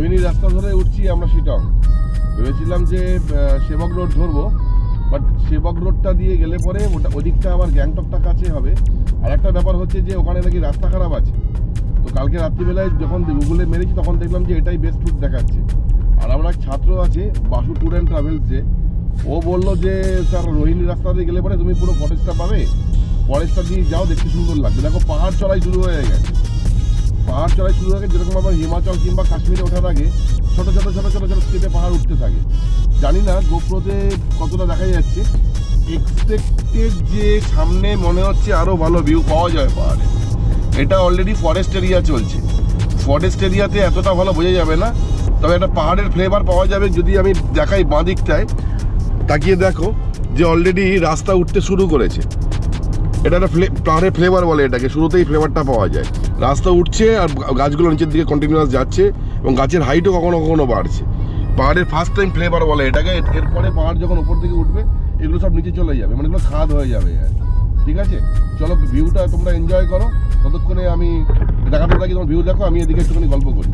রোহিণী রাস্তা ধরে উঠছি আমরা শিটং। ভেবেছিলাম যে সেবক রোড ধরবো, বাট সেবক রোডটা দিয়ে গেলে পরে ওদিকটা আবার গ্যাংটকটা কাছে হবে। আর একটা ব্যাপার হচ্ছে যে ওখানে নাকি রাস্তা খারাপ আছে। তো কালকে রাত্রিবেলায় যখন গুগলে মেরেছি তখন দেখলাম যে এটাই বেস্ট রুট দেখাচ্ছে। আর আমরা এক ছাত্র আছে বাসু ট্যুর অ্যান্ড ট্রাভেলসে, ও বললো যে স্যার রোহিণী রাস্তা দিয়ে গেলে পরে তুমি পুরো ফরেস্টটা পাবে, ফরেস্টটা দিয়ে যাও, দেখতে সুন্দর লাগবে। দেখো পাহাড় চড়াই শুরু হয়ে গেছে, পাহাড় চড়াই শুরু হয়ে গেছে যেরকম আবার হিমাচল কিংবা কাশ্মীরে ওঠার আগে ছোটো ছোটো ছোটো ছোটো ছোটো স্টেপে পাহাড় উঠতে থাকে। জানি না গোপ্রোতে কতটা দেখা যাচ্ছে, এক্সপেক্টেড যে সামনে মনে হচ্ছে আরও ভালো ভিউ পাওয়া যায় পাহাড়ে। এটা অলরেডি ফরেস্ট এরিয়া চলছে, ফরেস্ট এরিয়াতে এতটা ভালো বোঝা যাবে না, তবে একটা পাহাড়ের ফ্লেভার পাওয়া যাবে। যদি আমি দেখাই বাঁ দিকটায় তাকিয়ে দেখো যে অলরেডি রাস্তা উঠতে শুরু করেছে। এটা একটা পাহাড়ের ফ্লেভার বলে এটাকে, শুরুতেই ফ্লেভারটা পাওয়া যায়। রাস্তা উঠছে আর গাছগুলো নিচের দিকে কন্টিনিউয়াস যাচ্ছে এবং গাছের হাইটও কখনো কখনো বাড়ছে। পাহাড়ের ফার্স্ট টাইম ফ্লেভার বলে এটাকে। এরপরে পাহাড় যখন উপর দিকে উঠবে এগুলো সব নিচে চলে যাবে, মানে এগুলো খাদ হয়ে যাবে। ঠিক আছে, চলো ভিউটা তোমরা এনজয় করো, ততক্ষণে আমি দেখাতে থাকি। তোমার ভিউ দেখো, আমি এদিকে একটুখানি গল্প করি।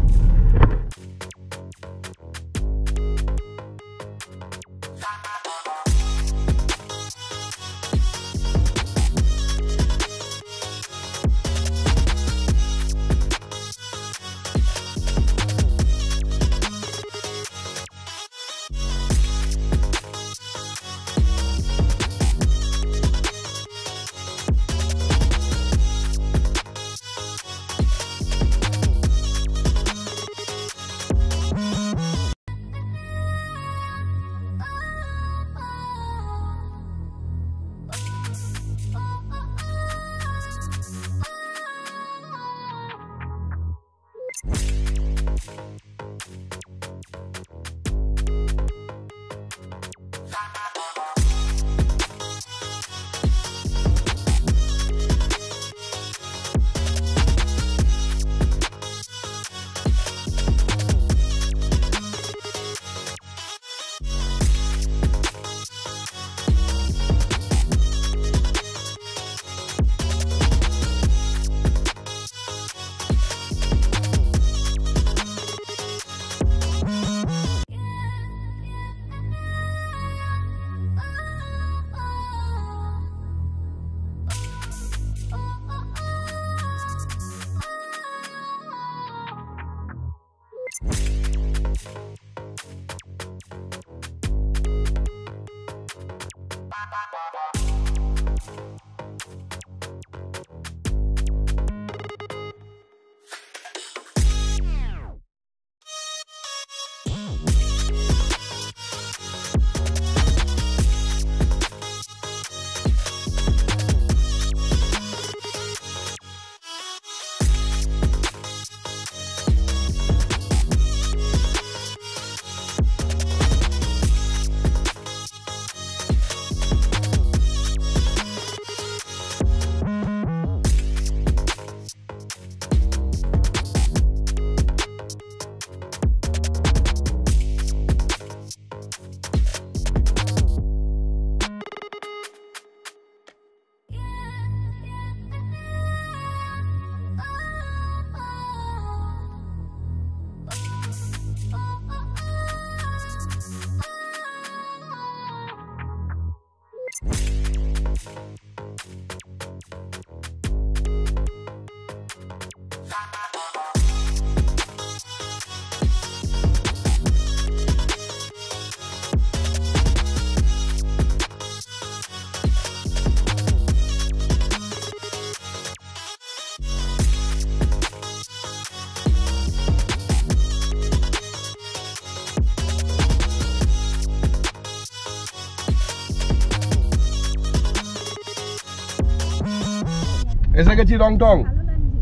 এসে গেছি রংটং।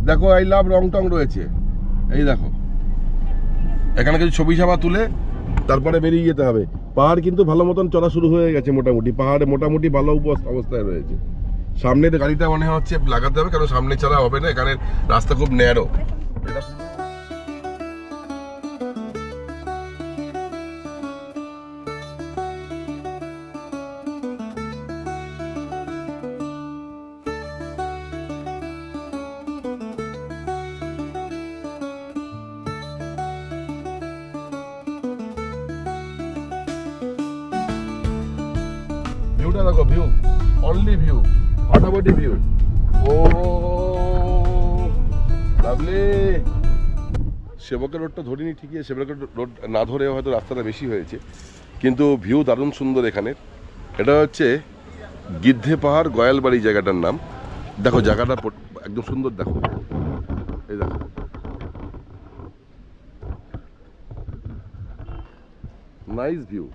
দেখো আই লাভ রংটং রয়েছে, এই দেখো। এখানে কিছু ছবি ছাপা তুলে তারপরে বেরিয়ে যেতে হবে। পাহাড় কিন্তু ভালো মতন চড়া শুরু হয়ে গেছে, মোটামুটি পাহাড়ে মোটামুটি ভালো অবস্থায় রয়েছে। সামনের গাড়িটা মনে হচ্ছে লাগাতে হবে, কারণ সামনে ছাড়া হবে না, এখানে রাস্তা খুব ন্যারো। ভিউটা দেখো, ভিউ, অনলি ভিউ, ফাটাফাটি ভিউ। ও লাভলি। সেবকের রোডটা ধরিনি ঠিকই, সেবকের রোড না ধরে হয়তো রাস্তাটা বেশি হয়েছে, কিন্তু ভিউ দারুণ সুন্দর এখানের। এটা হচ্ছে গিদ্ধে পাহাড় গয়ালবাড়ি জায়গাটার নাম। দেখো জায়গাটা একদম সুন্দর, দেখো এই দেখো, নাইস ভিউ,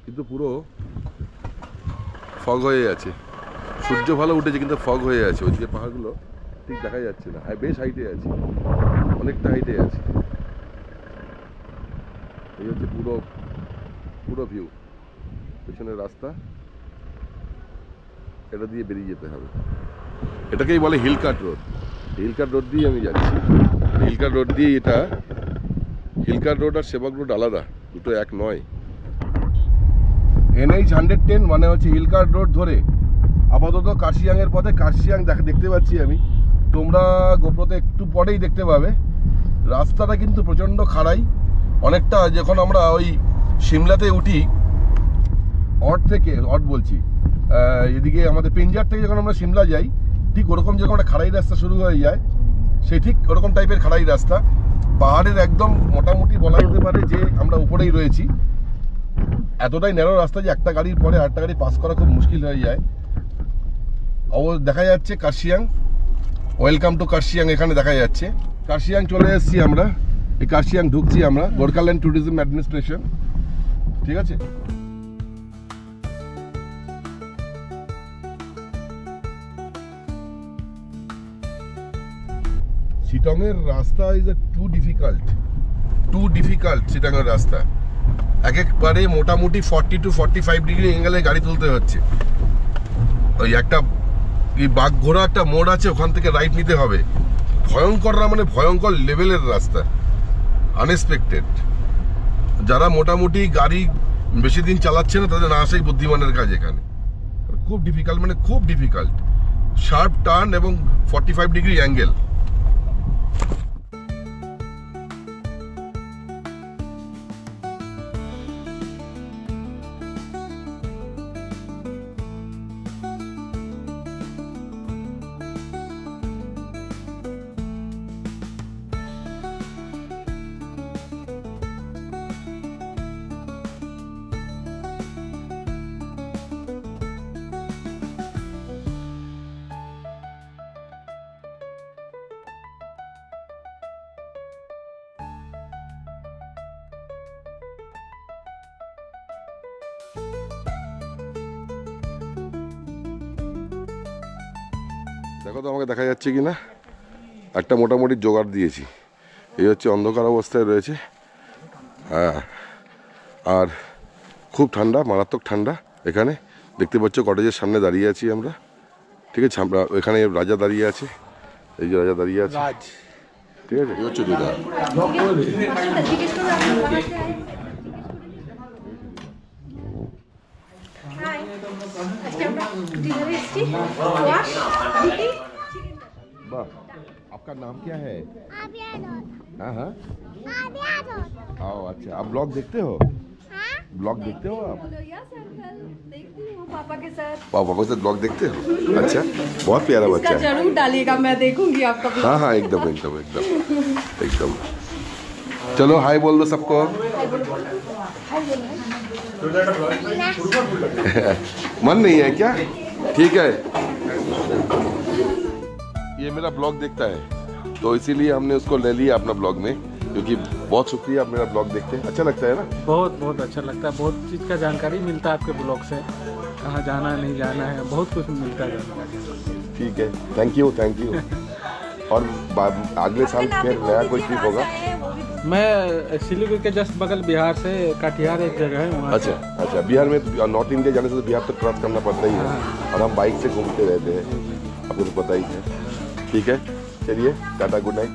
কিন্তু পুরো ফগ হয়ে আছে। সূর্য ভালো উঠেছে কিন্তু ফগ হয়ে আছে, ওইদিকে পাহাড়গুলো ঠিক দেখা যাচ্ছে না। বেশ হাইটে আছে, অনেকটা হাইটে আছে। এই হচ্ছে পুরো পুরো ভিউ, পেছনের রাস্তা, এটা দিয়ে বেরিয়ে যেতে হবে। এটাকেই বলে হিলকাট রোড। হিলকাট রোড দিয়ে আমি যাচ্ছি। হিলকাট রোড দিয়ে, এটা হিলকাট রোড আর সেবক রোড আলাদা, দুটো এক নয়। NH 110 মানে হচ্ছে হিলকাট রোড ধরে আপাতত কার্শিয়াংয়ের পথে। কার্শিয়াং দেখতে পাচ্ছি আমি, তোমরা গোপ্রোতে একটু পরেই দেখতে পাবে। রাস্তাটা কিন্তু প্রচণ্ড খাড়াই, অনেকটা যখন আমরা ওই সিমলাতে উঠি অট বলছি, এদিকে আমাদের পেঞ্জার থেকে যখন আমরা সিমলা যাই, ঠিক ওরকম যেরকম একটা খাড়াই রাস্তা শুরু হয়ে যায়, সেই ঠিক ওরকম টাইপের খাড়াই রাস্তা। পাহাড়ের একদম মোটামুটি বলা যেতে পারে যে আমরা উপরেই রয়েছি। এতটাই ন্যারো রাস্তা যে একটা গাড়ির পরে আরেকটা গাড়ি পাস করা খুব মুশকিল হয়ে যায়। দেখা যাচ্ছে কার্শিয়াং, ওয়েলকাম টু কার্শিয়াং, এখানে দেখা যাচ্ছে কার্শিয়াং। চলে এসেছি আমরা, এই কার্শিয়াং ঢুকছি আমরা, গোর্খাল্যান্ড ট্যুরিজম অ্যাডমিনিস্ট্রেশন, ঠিক আছে। শিটংয়ের রাস্তা ইজ টু ডিফিকাল্ট। শিটংয়ের রাস্তা একেবারে মোটামুটি 40 to 45 ডিগ্রি অ্যাঙ্গেলে গাড়ি তুলতে হচ্ছে। ওই একটা বাঘঘোড়া একটা মোড় আছে, ওখান থেকে রাইট নিতে হবে। ভয়ঙ্কর না, মানে ভয়ঙ্কর লেভেলের রাস্তা, আনএক্সপেক্টেড। যারা মোটামুটি গাড়ি বেশি দিন চালাচ্ছে না, তাদের না আসাই বুদ্ধিমানের কাজ এখানে। খুব ডিফিকাল্ট, মানে খুব ডিফিকাল্ট, শার্প টার্ন এবং 45 ডিগ্রি অ্যাঙ্গেল। দেখো তো আমাকে দেখা যাচ্ছে কি না, একটা মোটামুটি জোগাড় দিয়েছি। এই হচ্ছে অন্ধকার অবস্থায় রয়েছে, হ্যাঁ, আর খুব ঠান্ডা, মারাত্মক ঠান্ডা। এখানে দেখতে পাচ্ছ কটেজের সামনে দাঁড়িয়ে আছি আমরা, ঠিক আছে। আমরা এখানে রাজা দাঁড়িয়ে আছে, এই যে রাজা দাঁড়িয়ে আছে, ঠিক আছে। এই হচ্ছে দুটা वाह। आपका नाम क्या है? हाँ हाँ, आओ। अच्छा, आप ब्लॉग देखते हो? ब्लॉग देखते हो आप? पापा के साथ ब्लॉग देखते हो? अच्छा, बहुत प्यारा बच्चा है। जरूर डालिएगा, मैं देखूंगी आपका। हाँ हाँ, एकदम एकदम एकदम एकदम। चलो हाय बोल दो सबको। मन नहीं है क्या? ठीक है, ये मेरा ब्लॉग देखता है, तो इसीलिए हमने उसको ले लिया अपना ब्लॉग में, क्योंकि बहुत शुक्रिया, आप मेरा ब्लॉग देखते हैं, अच्छा लगता है ना? बहुत बहुत अच्छा लगता है। बहुत चीज़ का जानकारी मिलता है आपके ब्लॉग से, कहाँ जाना है नहीं जाना है, बहुत कुछ मिलता है जानकारी। ठीक है, थैंक यू थैंक यू। और अगले साल फिर नया कोई ट्रिप होगा? मैं सिलीगुड़ी के जस्ट बगल बिहार से कटिहार एक जगह है वहाँ। अच्छा अच्छा, बिहार में नॉर्थ इंडिया जाने से तो बिहार तक क्रॉस करना पड़ता ही है, और हम बाइक से घूमते रहते हैं, आपको तो पता ही है। ठीक है, चलिए टाटा, गुड नाइट।